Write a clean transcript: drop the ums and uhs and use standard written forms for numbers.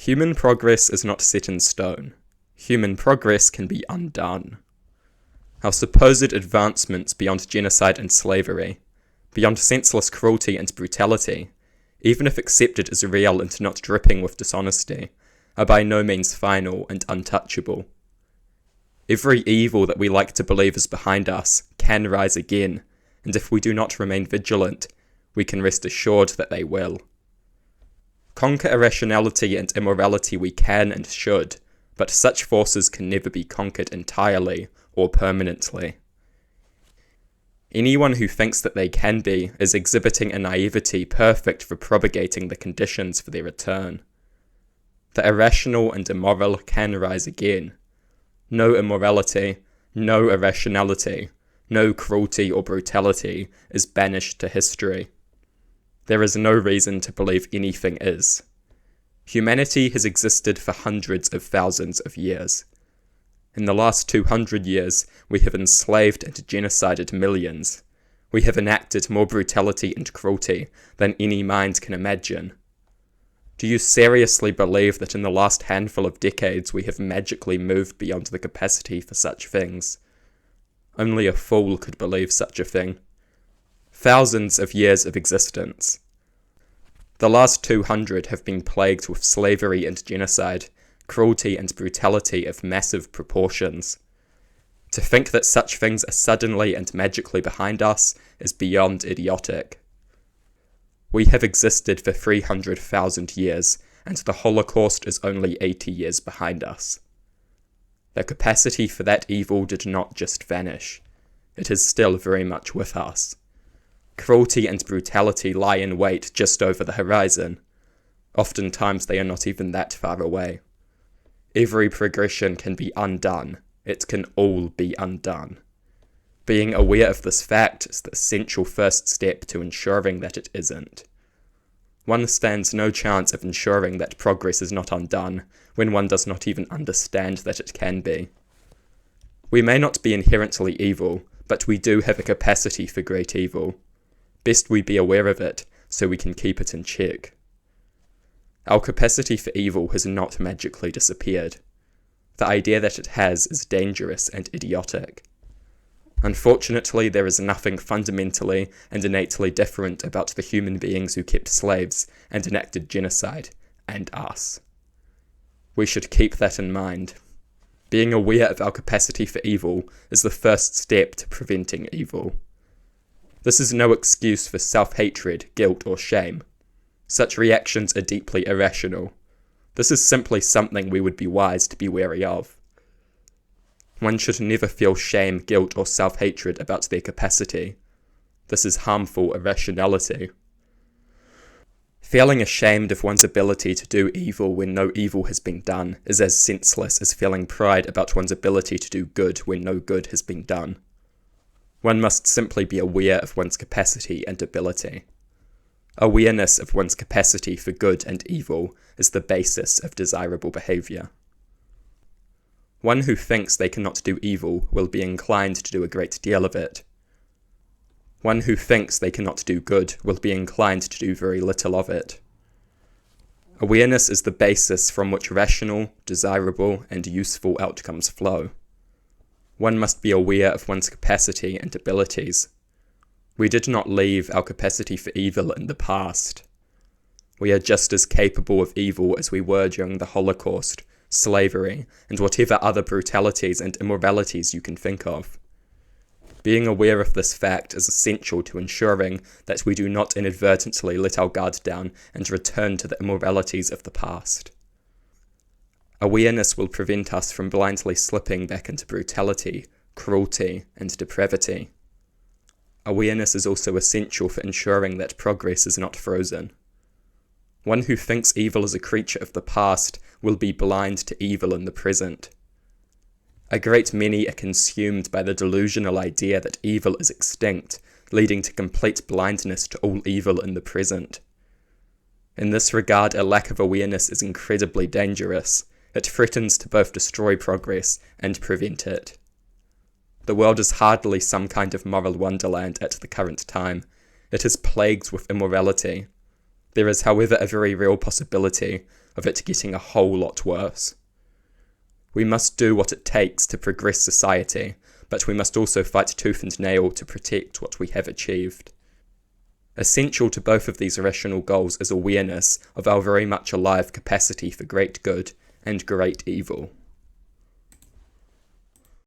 Human progress is not set in stone. Human progress can be undone. Our supposed advancements beyond genocide and slavery, beyond senseless cruelty and brutality, even if accepted as real and not dripping with dishonesty, are by no means final and untouchable. Every evil that we like to believe is behind us can rise again, and if we do not remain vigilant, we can rest assured that they will. Conquer irrationality and immorality we can and should, but such forces can never be conquered entirely or permanently. Anyone who thinks that they can be is exhibiting a naivety perfect for propagating the conditions for their return. The irrational and immoral can rise again. No immorality, no irrationality, no cruelty or brutality is banished to history. There is no reason to believe anything is. Humanity has existed for hundreds of thousands of years. In the last 200 years, we have enslaved and genocided millions. We have enacted more brutality and cruelty than any mind can imagine. Do you seriously believe that in the last handful of decades we have magically moved beyond the capacity for such things? Only a fool could believe such a thing. Thousands of years of existence. The last 200 have been plagued with slavery and genocide, cruelty and brutality of massive proportions. To think that such things are suddenly and magically behind us is beyond idiotic. We have existed for 300,000 years, and the Holocaust is only 80 years behind us. The capacity for that evil did not just vanish. It is still very much with us. Cruelty and brutality lie in wait just over the horizon. Oftentimes they are not even that far away. Every progression can be undone. It can all be undone. Being aware of this fact is the essential first step to ensuring that it isn't. One stands no chance of ensuring that progress is not undone when one does not even understand that it can be. We may not be inherently evil, but we do have a capacity for great evil. Best we be aware of it, so we can keep it in check. Our capacity for evil has not magically disappeared. The idea that it has is dangerous and idiotic. Unfortunately, there is nothing fundamentally and innately different about the human beings who kept slaves and enacted genocide, and us. We should keep that in mind. Being aware of our capacity for evil is the first step to preventing evil. This is no excuse for self-hatred, guilt, or shame. Such reactions are deeply irrational. This is simply something we would be wise to be wary of. One should never feel shame, guilt, or self-hatred about their capacity. This is harmful irrationality. Feeling ashamed of one's ability to do evil when no evil has been done is as senseless as feeling pride about one's ability to do good when no good has been done. One must simply be aware of one's capacity and ability. Awareness of one's capacity for good and evil is the basis of desirable behaviour. One who thinks they cannot do evil will be inclined to do a great deal of it. One who thinks they cannot do good will be inclined to do very little of it. Awareness is the basis from which rational, desirable, and useful outcomes flow. One must be aware of one's capacity and abilities. We did not leave our capacity for evil in the past. We are just as capable of evil as we were during the Holocaust, slavery, and whatever other brutalities and immoralities you can think of. Being aware of this fact is essential to ensuring that we do not inadvertently let our guard down and return to the immoralities of the past. Awareness will prevent us from blindly slipping back into brutality, cruelty, and depravity. Awareness is also essential for ensuring that progress is not frozen. One who thinks evil is a creature of the past will be blind to evil in the present. A great many are consumed by the delusional idea that evil is extinct, leading to complete blindness to all evil in the present. In this regard, a lack of awareness is incredibly dangerous. It threatens to both destroy progress and prevent it. The world is hardly some kind of moral wonderland at the current time. It is plagued with immorality. There is, however, a very real possibility of it getting a whole lot worse. We must do what it takes to progress society, but we must also fight tooth and nail to protect what we have achieved. Essential to both of these rational goals is awareness of our very much alive capacity for great good and great evil.